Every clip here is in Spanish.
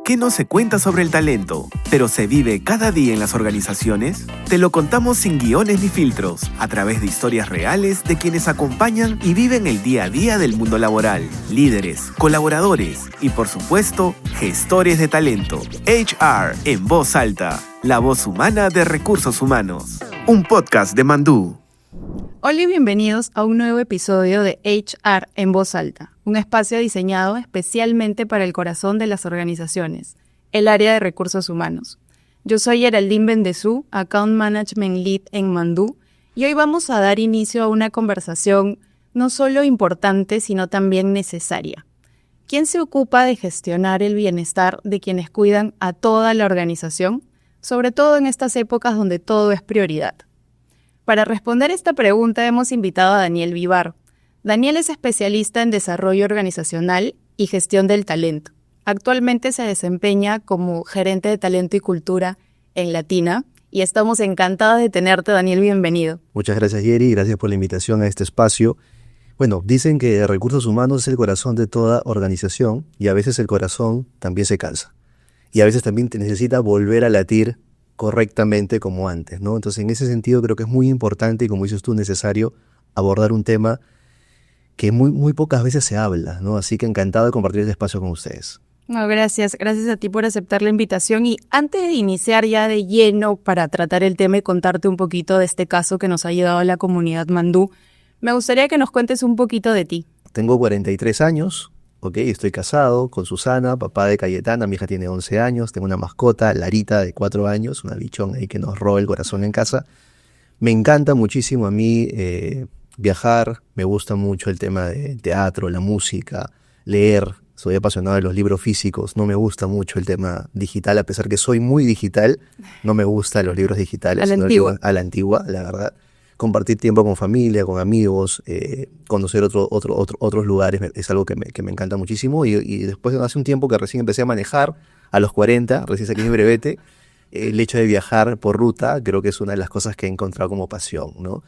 ¿Qué no se cuenta sobre el talento, pero se vive cada día en las organizaciones? Te lo contamos sin guiones ni filtros, a través de historias reales de quienes acompañan y viven el día a día del mundo laboral, líderes, colaboradores y, por supuesto, gestores de talento. HR en voz alta, la voz humana de recursos humanos. Un podcast de Mandú. Hola y bienvenidos a un nuevo episodio de HR en voz alta, un espacio diseñado especialmente para el corazón de las organizaciones, el área de recursos humanos. Yo soy Geraldine Bendezú, Account Management Lead en Mandú, y hoy vamos a dar inicio a una conversación no solo importante, sino también necesaria. ¿Quién se ocupa de gestionar el bienestar de quienes cuidan a toda la organización, sobre todo en estas épocas donde todo es prioridad? Para responder esta pregunta hemos invitado a Daniel Vivar. Daniel es especialista en desarrollo organizacional y gestión del talento. Actualmente se desempeña como gerente de talento y cultura en Latina y estamos encantados de tenerte, Daniel, bienvenido. Muchas gracias, Yeri, gracias por la invitación a este espacio. Bueno, dicen que recursos humanos es el corazón de toda organización y a veces el corazón también se cansa. Y a veces también te necesita volver a latir correctamente como antes, ¿no? Entonces, en ese sentido creo que es muy importante y, como dices tú, necesario abordar un tema que muy pocas veces se habla, ¿no? Así que encantado de compartir este espacio con ustedes. No, gracias a ti por aceptar la invitación. Y antes de iniciar ya de lleno para tratar el tema y contarte un poquito de este caso que nos ha llegado a la comunidad Mandú, me gustaría que nos cuentes un poquito de ti. Tengo 43 años. Estoy casado con Susana, papá de Cayetana, mi hija tiene 11 años, tengo una mascota, Larita, de 4 años, una bichón ahí que nos roba el corazón en casa. Me encanta muchísimo a mí viajar, me gusta mucho el tema de teatro, la música, leer, soy apasionado de los libros físicos, no me gusta mucho el tema digital, a pesar que soy muy digital, no me gustan los libros digitales. A la antigua, la verdad. Compartir tiempo con familia, con amigos, conocer otros lugares es algo que me encanta muchísimo. Y después, hace un tiempo que recién empecé a manejar, a los 40, recién saqué mi brevete, el hecho de viajar por ruta creo que es una de las cosas que he encontrado como pasión, ¿no?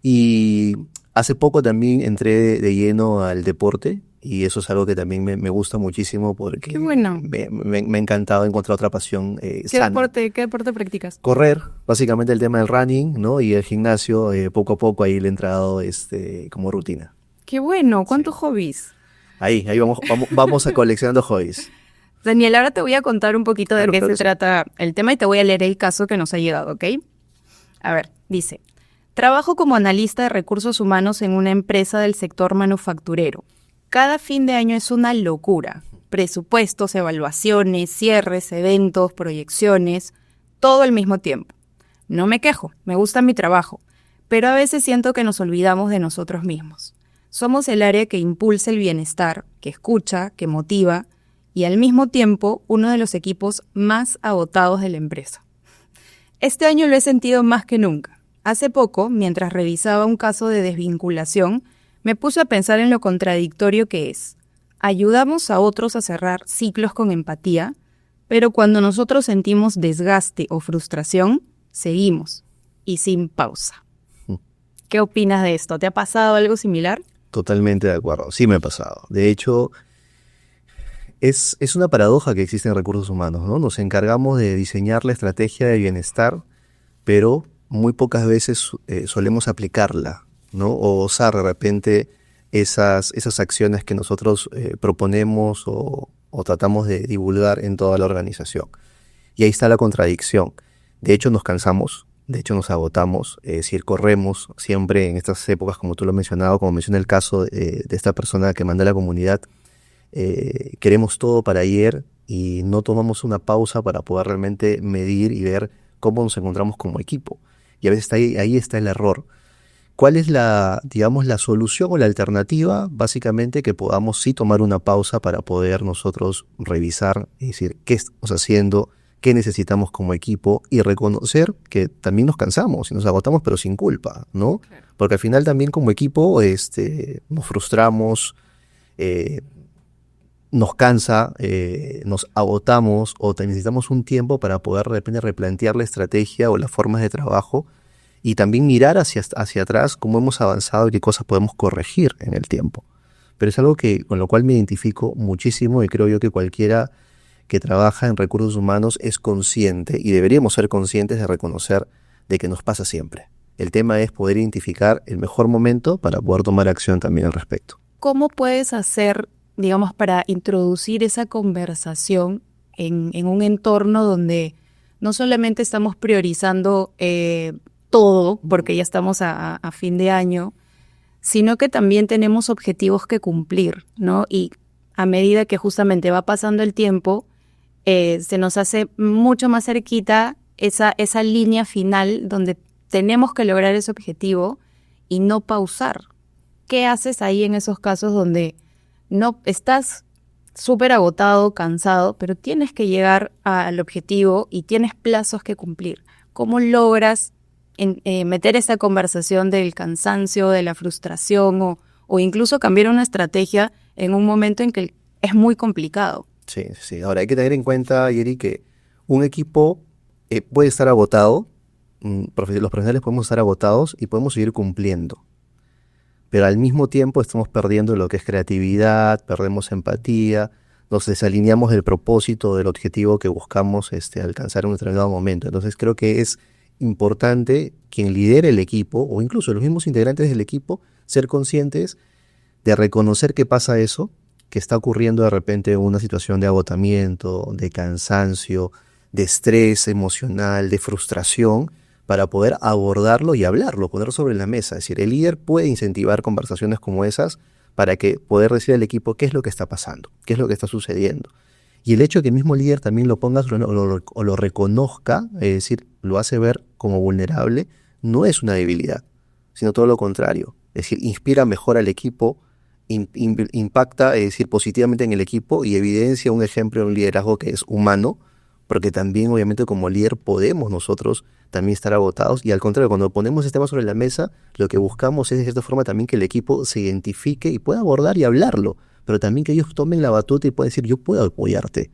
Y hace poco también entré de lleno al deporte y eso es algo que también me gusta muchísimo porque Qué bueno. me ha encantado encontrar otra pasión sana. ¿Qué deporte practicas? Correr, básicamente el tema del running, ¿no? Y el gimnasio, poco a poco ahí le he entrado como rutina. Qué bueno. ¿Cuántos hobbies? Ahí vamos a coleccionando hobbies. Daniel, ahora te voy a contar un poquito de qué se trata el tema y te voy a leer el caso que nos ha llegado, ¿ok? A ver, dice: trabajo como analista de recursos humanos en una empresa del sector manufacturero. Cada fin de año es una locura. Presupuestos, evaluaciones, cierres, eventos, proyecciones, todo al mismo tiempo. No me quejo, me gusta mi trabajo, pero a veces siento que nos olvidamos de nosotros mismos. Somos el área que impulsa el bienestar, que escucha, que motiva y al mismo tiempo uno de los equipos más agotados de la empresa. Este año lo he sentido más que nunca. Hace poco, mientras revisaba un caso de desvinculación, me puse a pensar en lo contradictorio que es. Ayudamos a otros a cerrar ciclos con empatía, pero cuando nosotros sentimos desgaste o frustración, seguimos y sin pausa. ¿Qué opinas de esto? ¿Te ha pasado algo similar? Totalmente de acuerdo, sí me ha pasado. De hecho, es una paradoja que existe en recursos humanos, ¿no? Nos encargamos de diseñar la estrategia de bienestar, pero muy pocas veces solemos aplicarla, ¿no? O usar de repente esas acciones que nosotros proponemos o tratamos de divulgar en toda la organización. Y ahí está la contradicción. De hecho, nos cansamos, de hecho, nos agotamos. Es decir, corremos siempre en estas épocas, como tú lo has mencionado, como mencioné el caso de esta persona que mandó a la comunidad. Queremos todo para ayer y no tomamos una pausa para poder realmente medir y ver cómo nos encontramos como equipo. Y a veces ahí está el error. ¿Cuál es la solución o la alternativa? Básicamente que podamos sí tomar una pausa para poder nosotros revisar, es decir, qué estamos haciendo, qué necesitamos como equipo y reconocer que también nos cansamos y nos agotamos, pero sin culpa, ¿no? Claro. Porque al final también como equipo nos frustramos, nos cansa, nos agotamos o necesitamos un tiempo para poder de repente replantear la estrategia o las formas de trabajo y también mirar hacia atrás cómo hemos avanzado y qué cosas podemos corregir en el tiempo. Pero es algo con lo cual me identifico muchísimo y creo yo que cualquiera que trabaja en recursos humanos es consciente, y deberíamos ser conscientes de reconocer de que nos pasa siempre. El tema es poder identificar el mejor momento para poder tomar acción también al respecto. ¿Cómo puedes hacer, digamos, para introducir esa conversación en un entorno donde no solamente estamos priorizando todo, porque ya estamos a fin de año, sino que también tenemos objetivos que cumplir, ¿no? Y a medida que justamente va pasando el tiempo, se nos hace mucho más cerquita esa línea final donde tenemos que lograr ese objetivo y no pausar. ¿Qué haces ahí en esos casos donde no estás súper agotado, cansado, pero tienes que llegar al objetivo y tienes plazos que cumplir? ¿Cómo logras meter esa conversación del cansancio, de la frustración o incluso cambiar una estrategia en un momento en que es muy complicado? Sí. Ahora hay que tener en cuenta, Yeri, que un equipo puede estar agotado, los profesionales podemos estar agotados y podemos seguir cumpliendo. Pero al mismo tiempo estamos perdiendo lo que es creatividad, perdemos empatía, nos desalineamos del propósito, del objetivo que buscamos alcanzar en un determinado momento. Entonces creo que es importante quien lidere el equipo, o incluso los mismos integrantes del equipo, ser conscientes de reconocer que pasa eso, que está ocurriendo de repente una situación de agotamiento, de cansancio, de estrés emocional, de frustración, para poder abordarlo y hablarlo, ponerlo sobre la mesa. Es decir, el líder puede incentivar conversaciones como esas para que poder decir al equipo qué es lo que está pasando, qué es lo que está sucediendo. Y el hecho de que el mismo líder también lo ponga o lo reconozca, es decir, lo hace ver como vulnerable, no es una debilidad, sino todo lo contrario. Es decir, inspira mejor al equipo, impacta, es decir, positivamente en el equipo y evidencia un ejemplo de un liderazgo que es humano, porque también obviamente como líder podemos nosotros también estar agotados, y al contrario, cuando ponemos este tema sobre la mesa, lo que buscamos es de cierta forma también que el equipo se identifique y pueda abordar y hablarlo, pero también que ellos tomen la batuta y puedan decir, yo puedo apoyarte.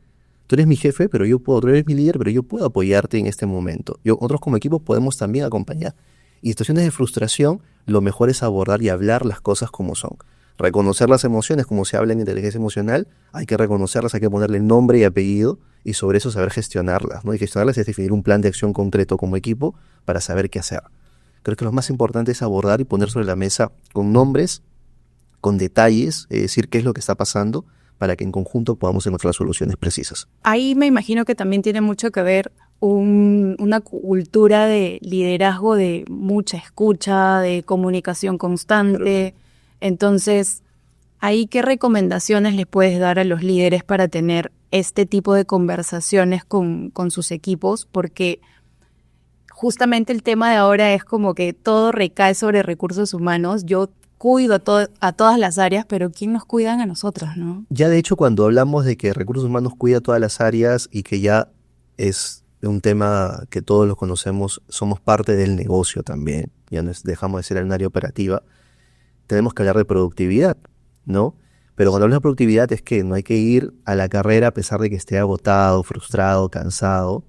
Tú eres mi jefe, pero yo puedo, tú eres mi líder, pero yo puedo apoyarte en este momento. Nosotros como equipo podemos también acompañar. Y en situaciones de frustración, lo mejor es abordar y hablar las cosas como son. Reconocer las emociones, como se habla en inteligencia emocional, hay que reconocerlas, hay que ponerle nombre y apellido, y sobre eso saber gestionarlas, ¿no? Y gestionarlas es definir un plan de acción concreto como equipo para saber qué hacer. Creo que lo más importante es abordar y poner sobre la mesa con nombres, con detalles, es decir, qué es lo que está pasando, para que en conjunto podamos encontrar soluciones precisas. Ahí me imagino que también tiene mucho que ver una cultura de liderazgo, de mucha escucha, de comunicación constante. Entonces, ¿ahí qué recomendaciones le puedes dar a los líderes para tener este tipo de conversaciones con sus equipos? Porque justamente el tema de ahora es como que todo recae sobre recursos humanos. Yo cuido a todas las áreas, pero ¿quién nos cuidan a nosotros, no? Ya de hecho, cuando hablamos de que recursos humanos cuida todas las áreas y que ya es un tema que todos lo conocemos, somos parte del negocio también, ya no dejamos de ser en un área operativa, tenemos que hablar de productividad, ¿no? Pero cuando hablamos de productividad es que no hay que ir a la carrera a pesar de que esté agotado, frustrado, cansado.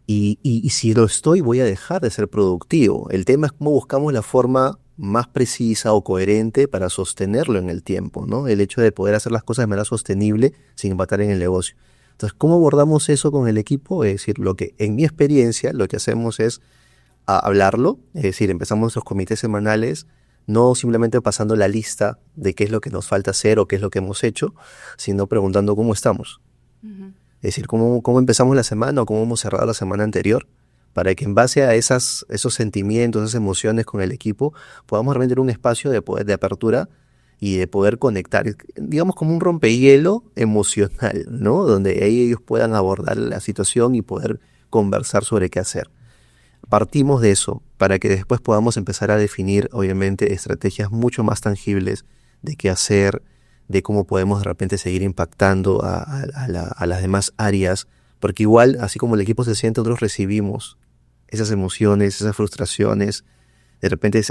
Y si lo estoy, voy a dejar de ser productivo. El tema es cómo buscamos la forma más precisa o coherente para sostenerlo en el tiempo, ¿no? El hecho de poder hacer las cosas de manera sostenible sin empatar en el negocio. Entonces, ¿cómo abordamos eso con el equipo? Es decir, en mi experiencia, lo que hacemos es hablarlo. Es decir, empezamos nuestros comités semanales, no simplemente pasando la lista de qué es lo que nos falta hacer o qué es lo que hemos hecho, sino preguntando cómo estamos. Uh-huh. Es decir, cómo empezamos la semana o cómo hemos cerrado la semana anterior, para que en base a esos sentimientos, esas emociones con el equipo, podamos realmente tener un espacio de apertura y de poder conectar, digamos como un rompehielo emocional, ¿no? Donde ahí ellos puedan abordar la situación y poder conversar sobre qué hacer. Partimos de eso para que después podamos empezar a definir, obviamente, estrategias mucho más tangibles de qué hacer, de cómo podemos de repente seguir impactando a las demás áreas, porque igual, así como el equipo se siente, nosotros recibimos esas emociones, esas frustraciones, de repente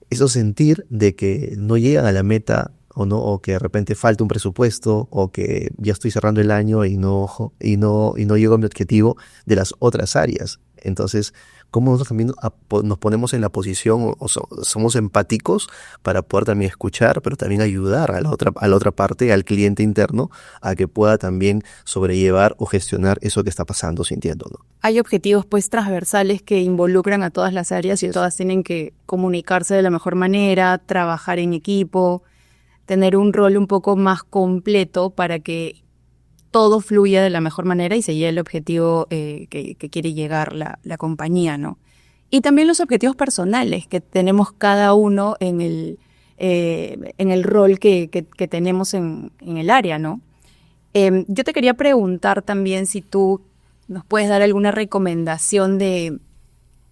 eso sentir de que no llegan a la meta o que de repente falta un presupuesto o que ya estoy cerrando el año y no llego a mi objetivo de las otras áreas. Entonces, ¿cómo nosotros también nos ponemos en la posición somos empáticos para poder también escuchar, pero también ayudar a la otra parte, al cliente interno, a que pueda también sobrellevar o gestionar eso que está pasando, sintiendo, ¿no? Hay objetivos pues transversales que involucran a todas las áreas y todas tienen que comunicarse de la mejor manera, trabajar en equipo, tener un rol un poco más completo para que todo fluya de la mejor manera y se llegue al objetivo que quiere llegar la compañía, ¿no? Y también los objetivos personales que tenemos cada uno en el rol que tenemos en el área, ¿no? Yo te quería preguntar también si tú nos puedes dar alguna recomendación de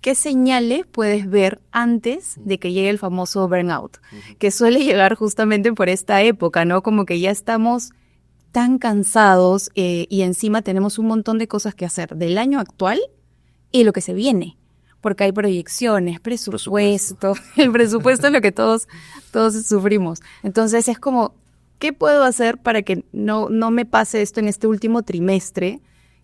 qué señales puedes ver antes de que llegue el famoso burnout, que suele llegar justamente por esta época, ¿no? Como que ya estamos tan cansados y encima tenemos un montón de cosas que hacer del año actual y lo que se viene, porque hay proyecciones, presupuesto. El presupuesto es lo que todos sufrimos. Entonces es como, ¿qué puedo hacer para que no me pase esto en este último trimestre,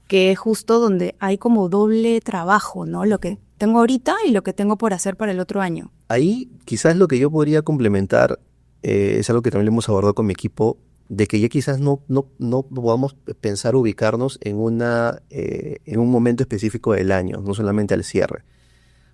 que es justo donde hay como doble trabajo, ¿no? Lo que tengo ahorita y lo que tengo por hacer para el otro año. Ahí quizás lo que yo podría complementar es algo que también le hemos abordado con mi equipo, de que ya quizás no podamos pensar ubicarnos en un momento específico del año, no solamente al cierre.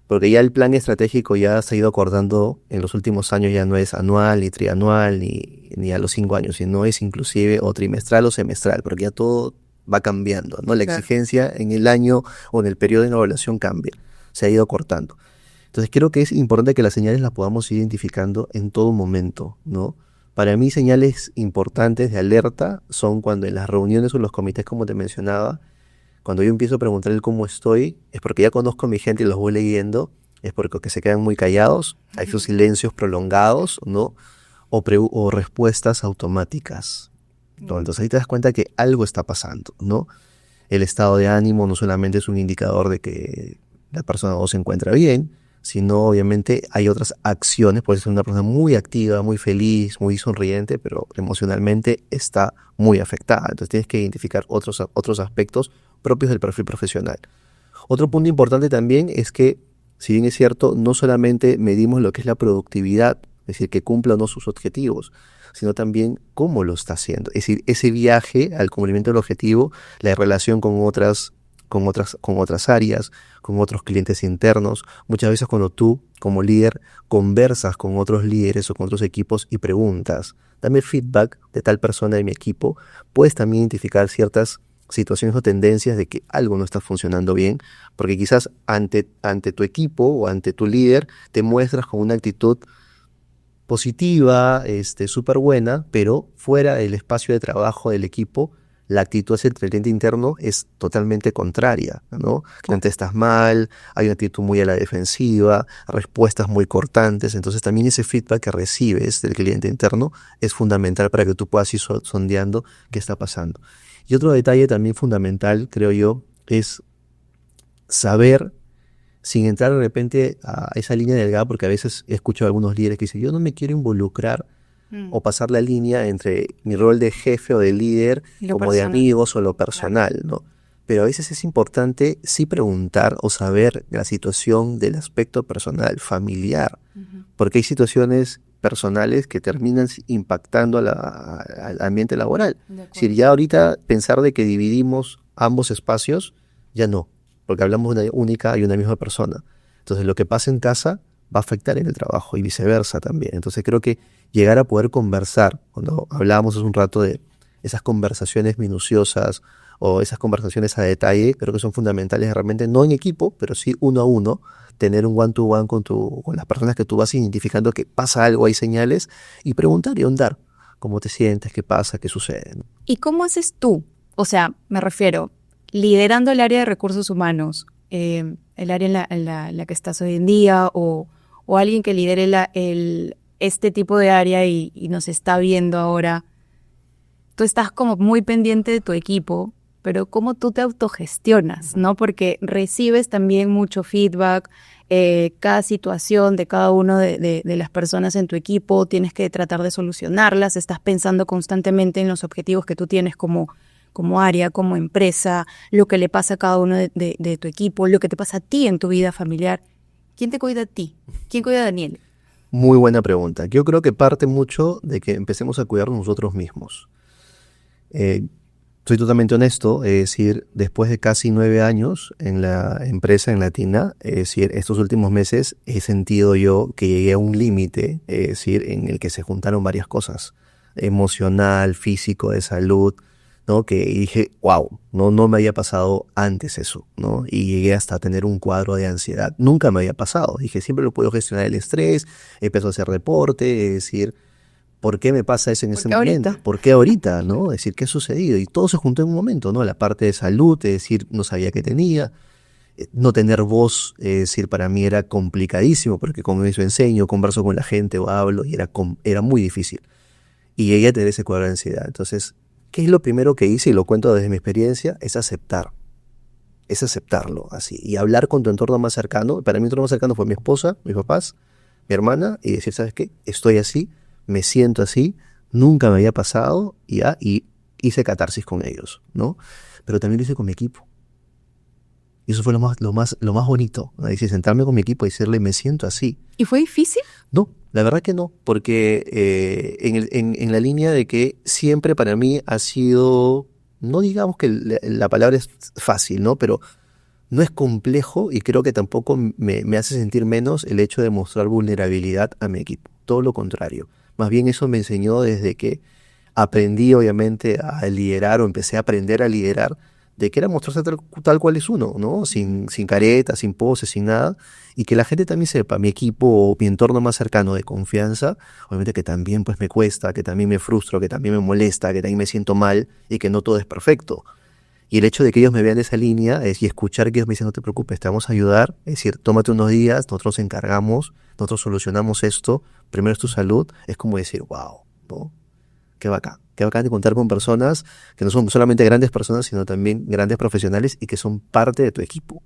Porque ya el plan estratégico ya se ha ido acordando en los últimos años, ya no es anual, ni trianual, ni a los 5 años, sino es inclusive o trimestral o semestral, porque ya todo va cambiando, ¿no? La exigencia en el año o en el periodo de evaluación cambia, se ha ido cortando. Entonces creo que es importante que las señales las podamos ir identificando en todo momento, ¿no? Para mí, señales importantes de alerta son cuando en las reuniones o los comités, como te mencionaba, cuando yo empiezo a preguntarle cómo estoy, es porque ya conozco a mi gente y los voy leyendo, es porque se quedan muy callados, hay sus silencios prolongados, ¿no? O respuestas automáticas, ¿no? Entonces ahí te das cuenta que algo está pasando, ¿no? El estado de ánimo no solamente es un indicador de que la persona no se encuentra bien, sino obviamente hay otras acciones. Puede ser una persona muy activa, muy feliz, muy sonriente, pero emocionalmente está muy afectada. Entonces tienes que identificar otros aspectos propios del perfil profesional. Otro punto importante también es que, si bien es cierto, no solamente medimos lo que es la productividad, es decir, que cumpla o no sus objetivos, sino también cómo lo está haciendo. Es decir, ese viaje al cumplimiento del objetivo, la relación con otras áreas, con otros clientes internos. Muchas veces cuando tú, como líder, conversas con otros líderes o con otros equipos y preguntas, dame feedback de tal persona de mi equipo, puedes también identificar ciertas situaciones o tendencias de que algo no está funcionando bien, porque quizás ante tu equipo o ante tu líder te muestras con una actitud positiva, súper buena, pero fuera del espacio de trabajo del equipo, la actitud hacia el cliente interno es totalmente contraria, ¿no? Contestas mal, hay una actitud muy a la defensiva, respuestas muy cortantes. Entonces también ese feedback que recibes del cliente interno es fundamental para que tú puedas ir sondeando qué está pasando. Y otro detalle también fundamental, creo yo, es saber, sin entrar de repente a esa línea delgada, porque a veces he escuchado a algunos líderes que dicen, yo no me quiero involucrar o pasar la línea entre mi rol de jefe o de líder como de amigos o lo personal, ¿no? Pero a veces es importante sí preguntar o saber la situación del aspecto personal, familiar, porque hay situaciones personales que terminan impactando al ambiente laboral. Es decir, ya ahorita pensar de que dividimos ambos espacios, ya no, porque hablamos de una única y una misma persona. Entonces lo que pasa en casa va a afectar en el trabajo y viceversa también. Entonces creo que llegar a poder conversar, cuando hablábamos hace un rato de esas conversaciones minuciosas o esas conversaciones a detalle, creo que son fundamentales realmente, no en equipo, pero sí uno a uno, tener un one-to-one con las personas que tú vas identificando que pasa algo, hay señales, y preguntar y ahondar cómo te sientes, qué pasa, qué sucede, ¿no? ¿Y cómo haces tú? O sea, me refiero, liderando el área de recursos humanos, el área en la que estás hoy en día, o alguien que lidere este tipo de área y nos está viendo ahora, tú estás como muy pendiente de tu equipo, pero ¿cómo tú te autogestionas, no? Porque recibes también mucho feedback, cada situación de cada uno de las personas en tu equipo, tienes que tratar de solucionarlas, estás pensando constantemente en los objetivos que tú tienes como como área, como empresa, lo que le pasa a cada uno de tu equipo, lo que te pasa a ti en tu vida familiar. ¿Quién te cuida a ti? ¿Quién cuida a Daniel? Muy buena pregunta. Yo creo que parte mucho de que empecemos a cuidarnos nosotros mismos. Soy totalmente honesto, es decir, después de casi 9 años en la empresa en Latina, es decir, estos últimos meses he sentido yo que llegué a un límite, es decir, en el que se juntaron varias cosas, emocional, físico, de salud, ¿no? Que dije, wow, no me había pasado antes eso, ¿no? Y llegué hasta tener un cuadro de ansiedad. Nunca me había pasado. Dije, siempre lo puedo gestionar el estrés, empezó a hacer reporte, es decir, ¿por qué me pasa eso en ese momento? Ahorita. ¿Por qué ahorita? ¿No? Es decir, ¿qué ha sucedido? Y todo se juntó en un momento, ¿no? La parte de salud, es decir, no sabía qué tenía. No tener voz, es decir, para mí era complicadísimo, porque como eso enseño, converso con la gente o hablo, y era muy difícil. Y llegué a tener ese cuadro de ansiedad. Entonces, ¿qué es lo primero que hice? Y lo cuento desde mi experiencia, es aceptar. Es aceptarlo, así. Y hablar con tu entorno más cercano. Para mí, mi entorno más cercano fue mi esposa, mis papás, mi hermana, y decir, ¿sabes qué? Estoy así, me siento así, nunca me había pasado, y hice catarsis con ellos, ¿no? Pero también lo hice con mi equipo. Y eso fue lo más bonito, ¿no? Es decir, sentarme con mi equipo y decirle, me siento así. ¿Y fue difícil? No, la verdad que no, porque en la línea de que siempre para mí ha sido, no digamos que la palabra es fácil, ¿no? Pero no es complejo, y creo que tampoco me hace sentir menos el hecho de mostrar vulnerabilidad a mi equipo. Todo lo contrario. Más bien eso me enseñó desde que aprendí obviamente a liderar, o empecé a aprender a liderar, de que era mostrarse tal cual es uno, ¿no? Sin caretas, sin poses, sin nada. Y que la gente también sepa, mi equipo o mi entorno más cercano de confianza, obviamente que también pues me cuesta, que también me frustro, que también me molesta, que también me siento mal, y que no todo es perfecto. Y el hecho de que ellos me vean de esa línea y escuchar que ellos me dicen, no te preocupes, te vamos a ayudar, es decir, tómate unos días, nosotros nos encargamos, nosotros solucionamos esto, primero es tu salud, es como decir, wow, ¿no? Qué bacán de contar con personas que no son solamente grandes personas, sino también grandes profesionales y que son parte de tu equipo.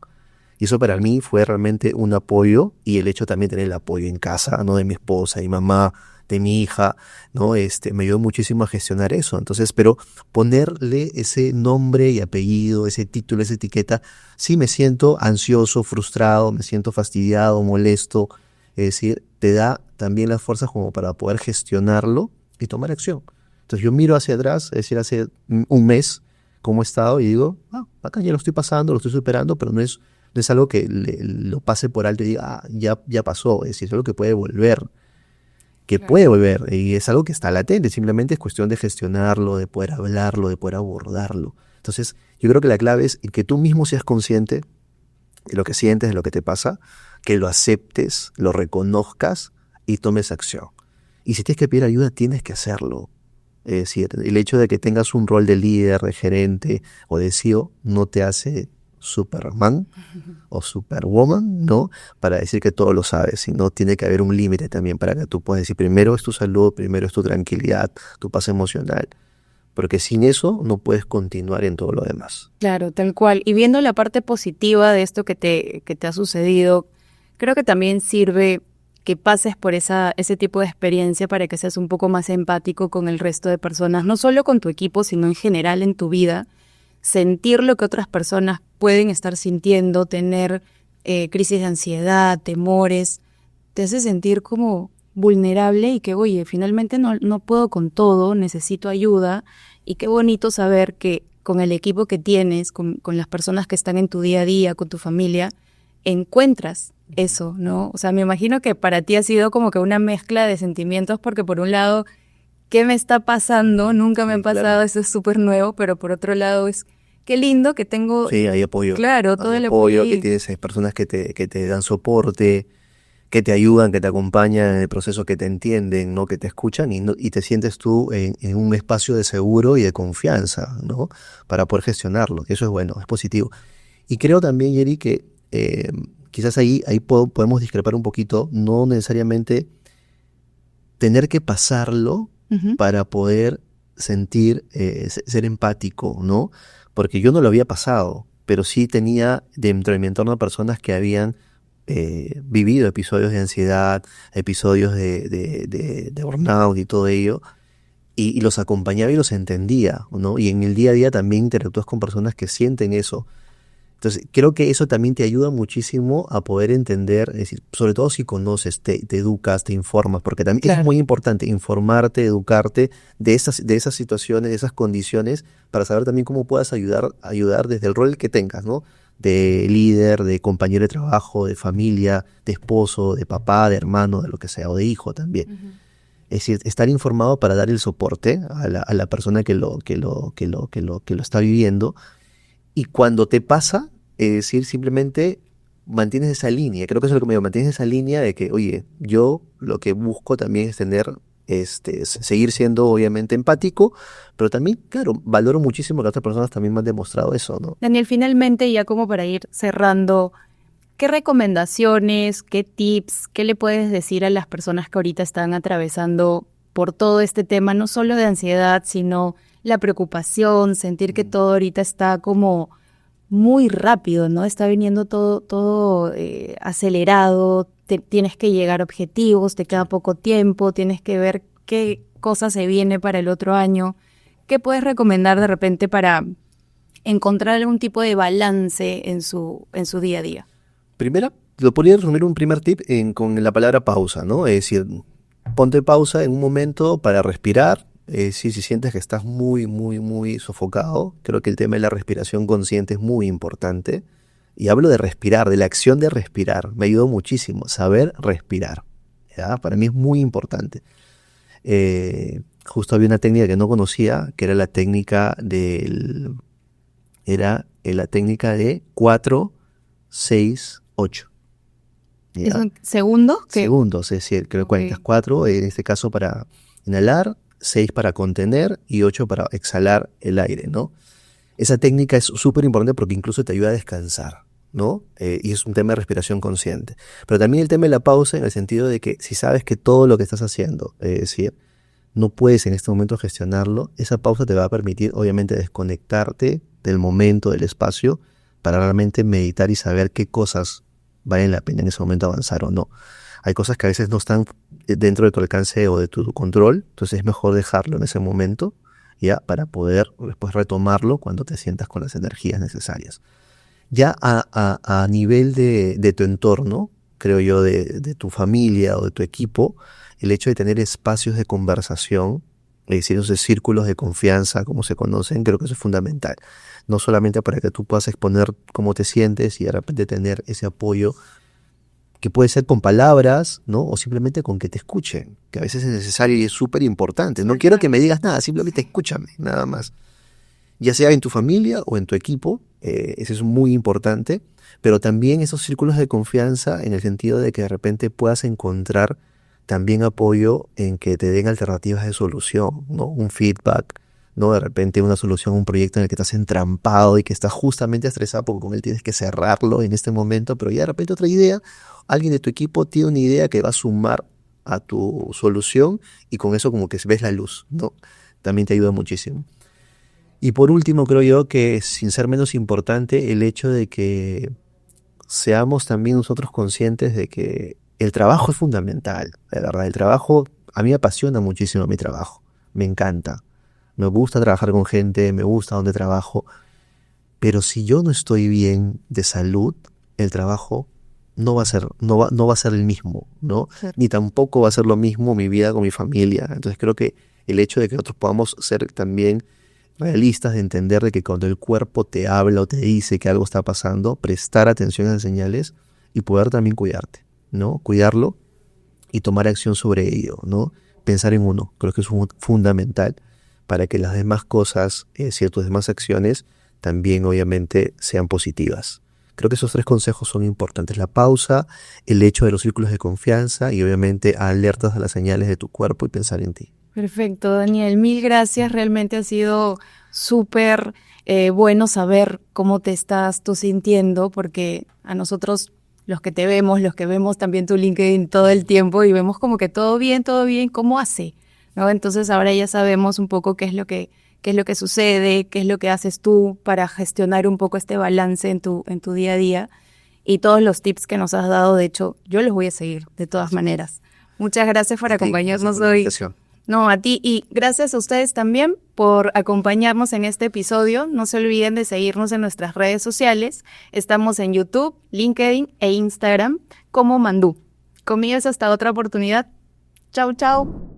Y eso para mí fue realmente un apoyo, y el hecho también de tener el apoyo en casa, ¿no? De mi esposa, de mi mamá, de mi hija, ¿no? Me ayudó muchísimo a gestionar eso. Entonces, pero ponerle ese nombre y apellido, ese título, esa etiqueta, sí me siento ansioso, frustrado, me siento fastidiado, molesto. Es decir, te da también las fuerzas como para poder gestionarlo y tomar acción. Entonces yo miro hacia atrás, es decir, hace un mes, cómo he estado, y digo, acá ya lo estoy pasando, lo estoy superando, pero no es algo que lo pase por alto y diga, ya pasó. Es decir, es algo que puede volver, puede volver, y es algo que está latente, simplemente es cuestión de gestionarlo, de poder hablarlo, de poder abordarlo. Entonces, yo creo que la clave es que tú mismo seas consciente de lo que sientes, de lo que te pasa, que lo aceptes, lo reconozcas y tomes acción. Y si tienes que pedir ayuda, tienes que hacerlo. Es decir, el hecho de que tengas un rol de líder, de gerente o de CEO no te hace Superman o Superwoman, ¿no? Para decir que todo lo sabes, sino tiene que haber un límite también para que tú puedas decir, primero es tu salud, primero es tu tranquilidad, tu paz emocional, porque sin eso no puedes continuar en todo lo demás. Claro, tal cual. Y viendo la parte positiva de esto que te ha sucedido, creo que también sirve que pases por ese tipo de experiencia para que seas un poco más empático con el resto de personas, no solo con tu equipo, sino en general en tu vida. Sentir lo que otras personas pueden estar sintiendo, tener crisis de ansiedad, temores, te hace sentir como vulnerable y que, oye, finalmente no puedo con todo, necesito ayuda. Y qué bonito saber que con el equipo que tienes, con las personas que están en tu día a día, con tu familia, encuentras eso, ¿no? O sea, me imagino que para ti ha sido como que una mezcla de sentimientos, porque por un lado, ¿qué me está pasando? Nunca me ha pasado, claro. Eso es súper nuevo, pero por otro lado es, qué lindo que tengo... Sí, hay apoyo. Claro, todo el apoyo. Que tienes personas que te dan soporte, que te ayudan, que te acompañan en el proceso, que te entienden, ¿no? Que te escuchan y te sientes tú en un espacio de seguro y de confianza, ¿no? Para poder gestionarlo. Eso es bueno, es positivo. Y creo también, Yeri, que quizás ahí podemos discrepar un poquito, no necesariamente tener que pasarlo para poder sentir, ser empático, ¿no? Porque yo no lo había pasado, pero sí tenía dentro de mi entorno personas que habían vivido episodios de ansiedad, episodios de burnout y todo ello, y los acompañaba y los entendía, ¿no? Y en el día a día también interactúas con personas que sienten eso. Entonces, creo que eso también te ayuda muchísimo a poder entender, es decir, sobre todo si conoces, te educas, te informas, porque también Claro. es muy importante informarte, educarte de esas situaciones, de esas condiciones, para saber también cómo puedas ayudar desde el rol que tengas, ¿no? De líder, de compañero de trabajo, de familia, de esposo, de papá, de hermano, de lo que sea, o de hijo también. Ujú. Es decir, estar informado para dar el soporte a la persona que lo está viviendo. Y cuando te pasa, es decir, simplemente mantienes esa línea. Creo que eso es lo que me digo, mantienes esa línea de que, oye, yo lo que busco también es tener, seguir siendo obviamente empático, pero también, claro, valoro muchísimo que otras personas también me han demostrado eso, ¿no? Daniel, finalmente, ya como para ir cerrando, ¿qué recomendaciones, qué tips, qué le puedes decir a las personas que ahorita están atravesando por todo este tema, no solo de ansiedad, sino la preocupación, sentir que todo ahorita está como muy rápido, ¿no? Está viniendo todo acelerado, tienes que llegar a objetivos, te queda poco tiempo, tienes que ver qué cosa se viene para el otro año. ¿Qué puedes recomendar de repente para encontrar algún tipo de balance en su día a día? Primera, lo podría resumir un primer tip con la palabra pausa, ¿no? Es decir, ponte pausa en un momento para respirar. Si sientes que estás muy, muy, muy sofocado, creo que el tema de la respiración consciente es muy importante. Y hablo de respirar, de la acción de respirar. Me ayudó muchísimo, saber respirar, ¿ya? Para mí es muy importante. Justo había una técnica que no conocía, que era la técnica la técnica de 4, 6, 8. ¿Ya? ¿Es un segundo? Segundos, es decir, creo que cuentas 4, en este caso para inhalar, 6 para contener y 8 para exhalar el aire, ¿no? Esa técnica es súper importante porque incluso te ayuda a descansar, ¿no? Y es un tema de respiración consciente. Pero también el tema de la pausa en el sentido de que si sabes que todo lo que estás haciendo, es decir, no puedes en este momento gestionarlo, esa pausa te va a permitir obviamente desconectarte del momento, del espacio, para realmente meditar y saber qué cosas valen la pena en ese momento avanzar o no. Hay cosas que a veces no están dentro de tu alcance o de tu control, entonces es mejor dejarlo en ese momento, ya, para poder después retomarlo cuando te sientas con las energías necesarias. Ya a nivel de tu entorno, creo yo, de tu familia o de tu equipo, el hecho de tener espacios de conversación, es decir, esos círculos de confianza, como se conocen, creo que eso es fundamental. No solamente para que tú puedas exponer cómo te sientes y de repente tener ese apoyo, que puede ser con palabras, ¿no? O simplemente con que te escuchen, que a veces es necesario y es súper importante. No quiero que me digas nada, simplemente escúchame, nada más. Ya sea en tu familia o en tu equipo, eso es muy importante, pero también esos círculos de confianza en el sentido de que de repente puedas encontrar también apoyo en que te den alternativas de solución, ¿no? Un feedback, ¿no? De repente una solución a un proyecto en el que estás entrampado y que estás justamente estresado porque con él tienes que cerrarlo en este momento, pero ya de repente otra idea, alguien de tu equipo tiene una idea que va a sumar a tu solución y con eso como que ves la luz, ¿no? También te ayuda muchísimo. Y por último, creo yo que, sin ser menos importante, el hecho de que seamos también nosotros conscientes de que el trabajo es fundamental, de verdad. El trabajo, a mí me apasiona muchísimo mi trabajo, me encanta. Me gusta trabajar con gente, me gusta donde trabajo, pero si yo no estoy bien de salud, el trabajo no va a ser el mismo, ¿no? Claro. Ni tampoco va a ser lo mismo mi vida con mi familia. Entonces creo que el hecho de que nosotros podamos ser también realistas, de entender de que cuando el cuerpo te habla o te dice que algo está pasando, prestar atención a las señales y poder también cuidarte, ¿no? Cuidarlo y tomar acción sobre ello, ¿no? Pensar en uno, creo que es fundamental para que las demás cosas, ciertas demás acciones, también obviamente sean positivas. Creo que esos 3 consejos son importantes: la pausa, el hecho de los círculos de confianza y obviamente alertas a las señales de tu cuerpo y pensar en ti. Perfecto, Daniel. Mil gracias. Realmente ha sido súper bueno saber cómo te estás tú sintiendo, porque a nosotros, los que te vemos, los que vemos también tu LinkedIn todo el tiempo y vemos como que todo bien, ¿cómo hace? ¿No? Entonces ahora ya sabemos un poco qué es lo que sucede, qué es lo que haces tú para gestionar un poco este balance en tu día a día. Y todos los tips que nos has dado, de hecho, yo los voy a seguir de todas maneras. Muchas gracias por acompañarnos hoy. No, a ti y gracias a ustedes también por acompañarnos en este episodio. No se olviden de seguirnos en nuestras redes sociales. Estamos en YouTube, LinkedIn e Instagram como Mandú. Conmigo es hasta otra oportunidad. Chau, chau.